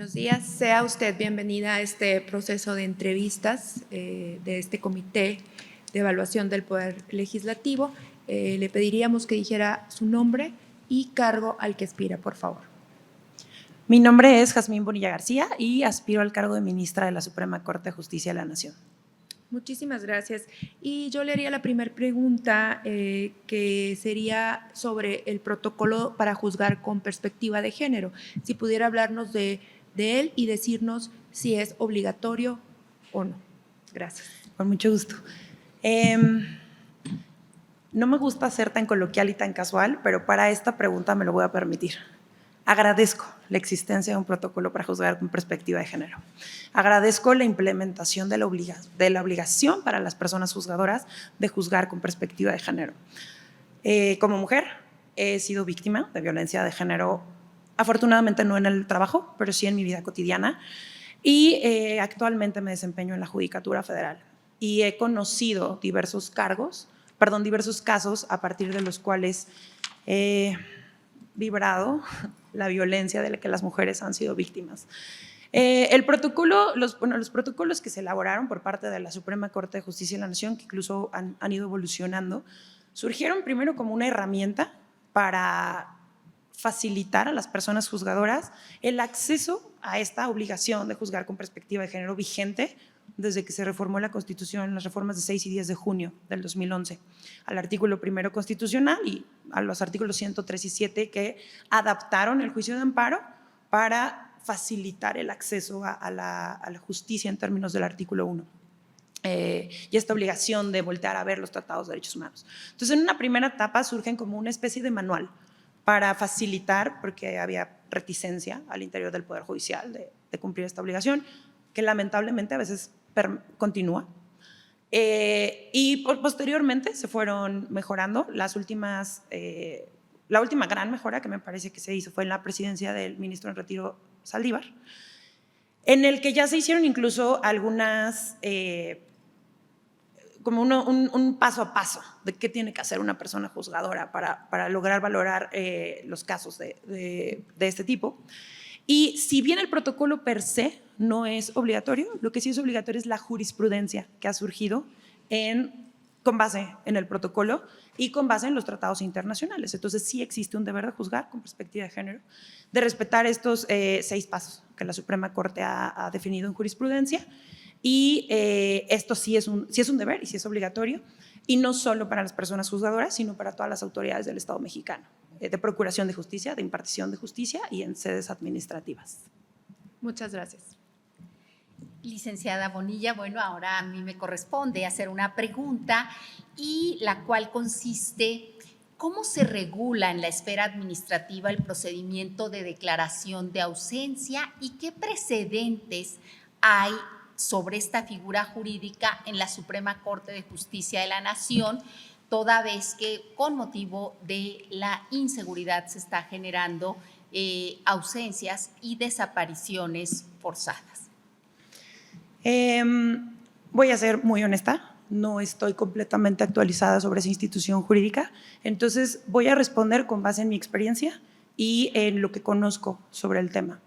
Buenos días, sea usted bienvenida a este proceso de entrevistas de este Comité de Evaluación del Poder Legislativo. Le pediríamos que dijera su nombre y cargo al que aspira, por favor. Mi nombre es Jazmín Bonilla García y aspiro al cargo de ministra de la Suprema Corte de Justicia de la Nación. Muchísimas gracias. Y yo le haría la primera pregunta, que sería sobre el protocolo para juzgar con perspectiva de género. Si pudiera hablarnos de él y decirnos si es obligatorio o no. Gracias. Con mucho gusto. No me gusta ser tan coloquial y tan casual, pero para esta pregunta me lo voy a permitir. Agradezco la existencia de un protocolo para juzgar con perspectiva de género. Agradezco la implementación de la obligación para las personas juzgadoras de juzgar con perspectiva de género. Como mujer, he sido víctima de violencia de género, afortunadamente no en el trabajo, pero sí en mi vida cotidiana, y actualmente me desempeño en la Judicatura Federal y he conocido diversos casos a partir de los cuales he vibrado la violencia de la que las mujeres han sido víctimas. Los protocolos que se elaboraron por parte de la Suprema Corte de Justicia de la Nación, que incluso han ido evolucionando, surgieron primero como una herramienta para facilitar a las personas juzgadoras el acceso a esta obligación de juzgar con perspectiva de género vigente desde que se reformó la Constitución en las reformas de 6 y 10 de junio del 2011, al artículo primero constitucional y a los artículos 103 y 7 que adaptaron el juicio de amparo para facilitar el acceso a la justicia en términos del artículo 1. Y esta obligación de voltear a ver los tratados de derechos humanos. Entonces, en una primera etapa surgen como una especie de manual para facilitar, porque había reticencia al interior del Poder Judicial de cumplir esta obligación, que lamentablemente a veces continúa. Y posteriormente se fueron mejorando. La última gran mejora que me parece que se hizo fue en la presidencia del ministro en retiro Saldívar, en el que ya se hicieron incluso algunas, como un paso a paso de qué tiene que hacer una persona juzgadora para lograr valorar los casos de este tipo. Y si bien el protocolo per se no es obligatorio, lo que sí es obligatorio es la jurisprudencia que ha surgido con base en el protocolo y con base en los tratados internacionales. Entonces sí existe un deber de juzgar con perspectiva de género, de respetar estos 6 pasos que la Suprema Corte ha definido en jurisprudencia, y esto sí es un deber y sí es obligatorio, y no solo para las personas juzgadoras, sino para todas las autoridades del Estado mexicano, de procuración de justicia, de impartición de justicia y en sedes administrativas. Muchas gracias. Licenciada Bonilla, bueno, ahora a mí me corresponde hacer una pregunta, y la cual consiste: ¿cómo se regula en la esfera administrativa el procedimiento de declaración de ausencia y qué precedentes hay sobre esta figura jurídica en la Suprema Corte de Justicia de la Nación, toda vez que con motivo de la inseguridad se está generando ausencias y desapariciones forzadas? Voy a ser muy honesta, no estoy completamente actualizada sobre esa institución jurídica, entonces voy a responder con base en mi experiencia y en lo que conozco sobre el tema.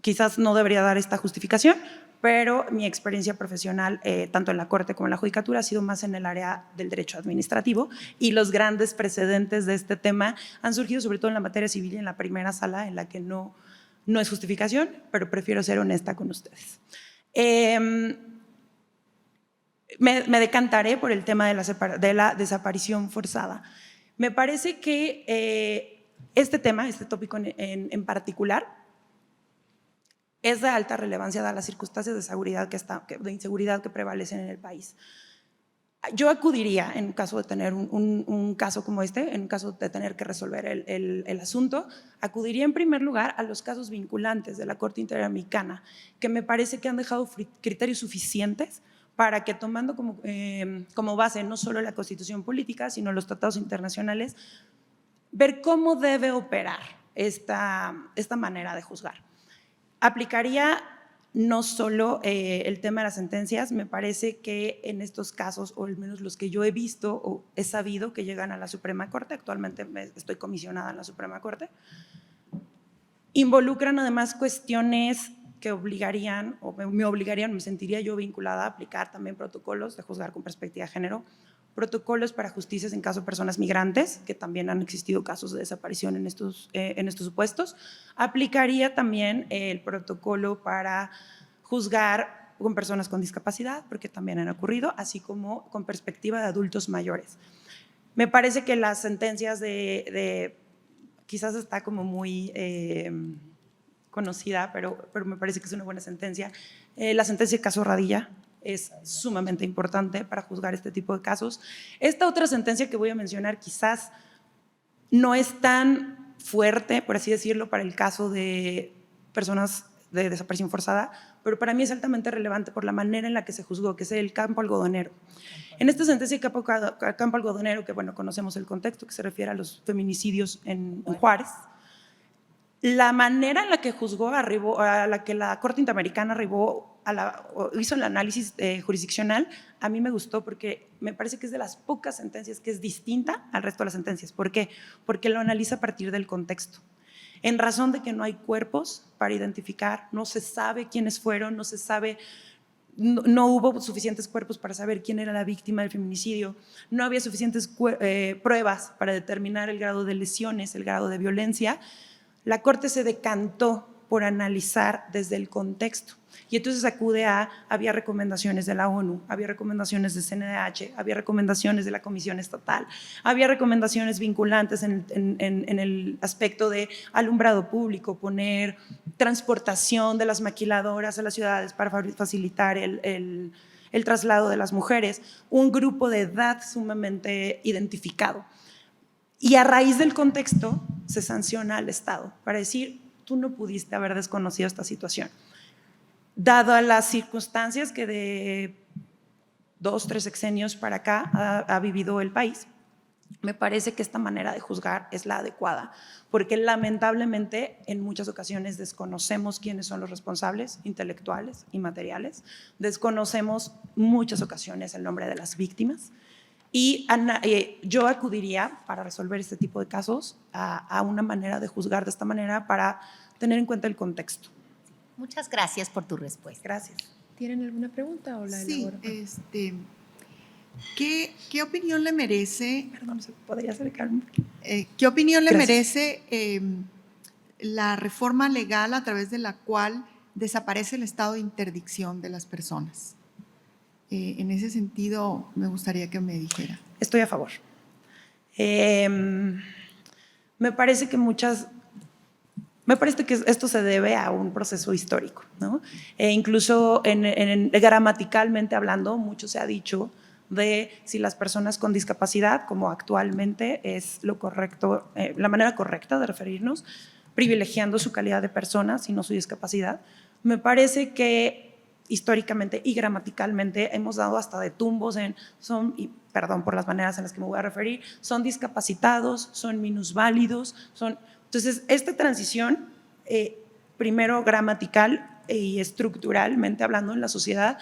Quizás no debería dar esta justificación, pero mi experiencia profesional, tanto en la Corte como en la Judicatura, ha sido más en el área del derecho administrativo, y los grandes precedentes de este tema han surgido sobre todo en la materia civil y en la primera sala, en la que no es justificación, pero prefiero ser honesta con ustedes. Me decantaré por el tema de la desaparición forzada. Me parece que este tópico en particular, es de alta relevancia dadas las circunstancias de inseguridad que prevalecen en el país. Yo acudiría, en caso de tener un caso como este, en caso de tener que resolver el asunto, acudiría en primer lugar a los casos vinculantes de la Corte Interamericana, que me parece que han dejado criterios suficientes para que, tomando como base no solo la Constitución política, sino los tratados internacionales, ver cómo debe operar esta manera de juzgar. Aplicaría no solo el tema de las sentencias. Me parece que en estos casos, o al menos los que yo he visto o he sabido que llegan a la Suprema Corte, actualmente estoy comisionada en la Suprema Corte, Involucran además cuestiones que obligarían, o me obligarían, me sentiría yo vinculada a aplicar también protocolos de juzgar con perspectiva de género, protocolos para justicias en caso de personas migrantes, que también han existido casos de desaparición en estos supuestos. Aplicaría también el protocolo para juzgar con personas con discapacidad, porque también han ocurrido, así como con perspectiva de adultos mayores. Me parece que las sentencias quizás está como muy conocida, pero me parece que es una buena sentencia. La sentencia de caso Radilla es sumamente importante para juzgar este tipo de casos. Esta otra sentencia que voy a mencionar quizás no es tan fuerte, por así decirlo, para el caso de personas de desaparición forzada, pero para mí es altamente relevante por la manera en la que se juzgó, que es el campo algodonero. En esta sentencia de campo algodonero, que bueno, conocemos el contexto, que se refiere a los feminicidios en Juárez, la manera en la que juzgó, a la que la Corte Interamericana hizo el análisis jurisdiccional, a mí me gustó porque me parece que es de las pocas sentencias que es distinta al resto de las sentencias. ¿Por qué? Porque lo analiza a partir del contexto. En razón de que no hay cuerpos para identificar, no se sabe quiénes fueron, no se sabe, no hubo suficientes cuerpos para saber quién era la víctima del feminicidio, no había suficientes pruebas para determinar el grado de lesiones, el grado de violencia. La Corte se decantó por analizar desde el contexto y entonces había recomendaciones de la ONU, había recomendaciones de CNDH, había recomendaciones de la Comisión Estatal, había recomendaciones vinculantes en el aspecto de alumbrado público, poner transportación de las maquiladoras a las ciudades para facilitar el traslado de las mujeres, un grupo de edad sumamente identificado. Y a raíz del contexto se sanciona al Estado para decir, tú no pudiste haber desconocido esta situación. Dado a las circunstancias que de 2, 3 sexenios para acá ha vivido el país, me parece que esta manera de juzgar es la adecuada, porque lamentablemente en muchas ocasiones desconocemos quiénes son los responsables intelectuales y materiales, desconocemos muchas ocasiones el nombre de las víctimas. Y yo acudiría para resolver este tipo de casos a una manera de juzgar de esta manera para tener en cuenta el contexto. Muchas gracias por tu respuesta. Gracias. ¿Tienen alguna pregunta o la elaboro? Sí, ¿qué opinión le merece? Perdón, ¿se podría acercarme? ¿Qué opinión le Gracias. merece la reforma legal a través de la cual desaparece el estado de interdicción de las personas? En ese sentido, me gustaría que me dijera. Estoy a favor. Me parece que esto se debe a un proceso histórico, ¿no? Incluso gramaticalmente hablando, mucho se ha dicho de si las personas con discapacidad, como actualmente es lo correcto, la manera correcta de referirnos, privilegiando su calidad de persona, sino su discapacidad. Me parece que históricamente y gramaticalmente hemos dado hasta de tumbos y perdón por las maneras en las que me voy a referir, son discapacitados, son minusválidos, entonces esta transición, primero gramatical y estructuralmente hablando en la sociedad,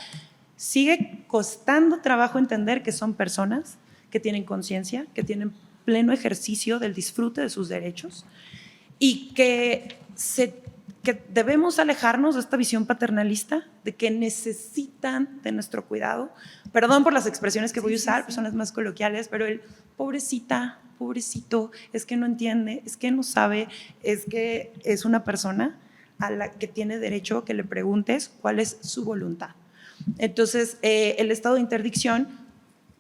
sigue costando trabajo entender que son personas que tienen conciencia, que tienen pleno ejercicio del disfrute de sus derechos y que debemos alejarnos de esta visión paternalista de que necesitan de nuestro cuidado. Perdón por las expresiones que voy a usar, pues son las más coloquiales, pero el pobrecita, pobrecito, es que no entiende, es que no sabe, es que es una persona a la que tiene derecho a que le preguntes cuál es su voluntad. Entonces, el estado de interdicción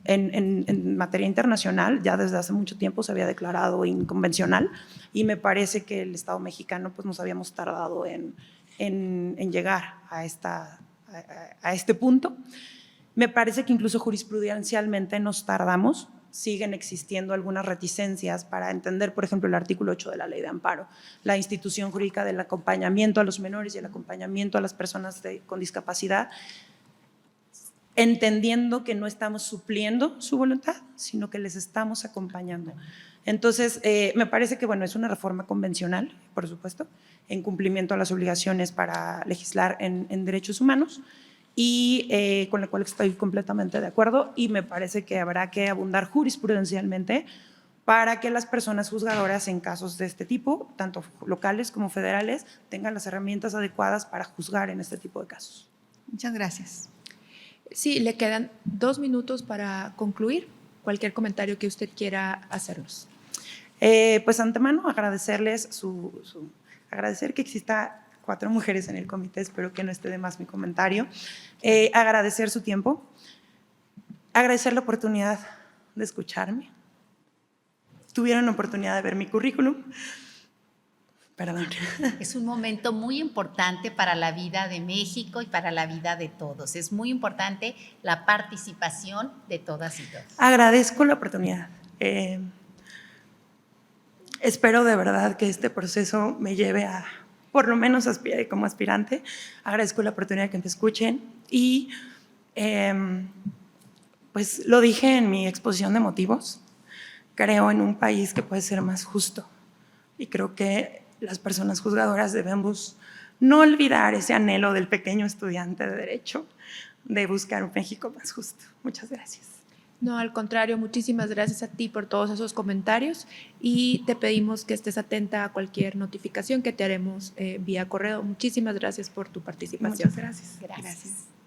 en materia internacional ya desde hace mucho tiempo se había declarado inconvencional y me parece que el Estado mexicano pues nos habíamos tardado en llegar a este punto. Me parece que incluso jurisprudencialmente nos tardamos, siguen existiendo algunas reticencias para entender, por ejemplo, el artículo 8 de la Ley de Amparo, la institución jurídica del acompañamiento a los menores y el acompañamiento a las personas con discapacidad, entendiendo que no estamos supliendo su voluntad, sino que les estamos acompañando. Entonces, me parece que bueno, es una reforma convencional, por supuesto, en cumplimiento a las obligaciones para legislar en derechos humanos y con la cual estoy completamente de acuerdo y me parece que habrá que abundar jurisprudencialmente para que las personas juzgadoras en casos de este tipo, tanto locales como federales, tengan las herramientas adecuadas para juzgar en este tipo de casos. Muchas gracias. Sí, le quedan 2 minutos para concluir. Cualquier comentario que usted quiera hacernos. Pues antemano agradecerles agradecer que exista 4 mujeres en el comité, espero que no esté de más mi comentario. Agradecer su tiempo, agradecer la oportunidad de escucharme. Tuvieron la oportunidad de ver mi currículum. Perdón. Es un momento muy importante para la vida de México y para la vida de todos. Es muy importante la participación de todas y todos. Agradezco la oportunidad. Espero de verdad que este proceso me lleve a, por lo menos como aspirante. Agradezco la oportunidad que me escuchen y pues lo dije en mi exposición de motivos. Creo en un país que puede ser más justo y creo que las personas juzgadoras debemos no olvidar ese anhelo del pequeño estudiante de Derecho de buscar un México más justo. Muchas gracias. No, al contrario, muchísimas gracias a ti por todos esos comentarios y te pedimos que estés atenta a cualquier notificación que te haremos vía correo. Muchísimas gracias por tu participación. Muchas gracias. Gracias.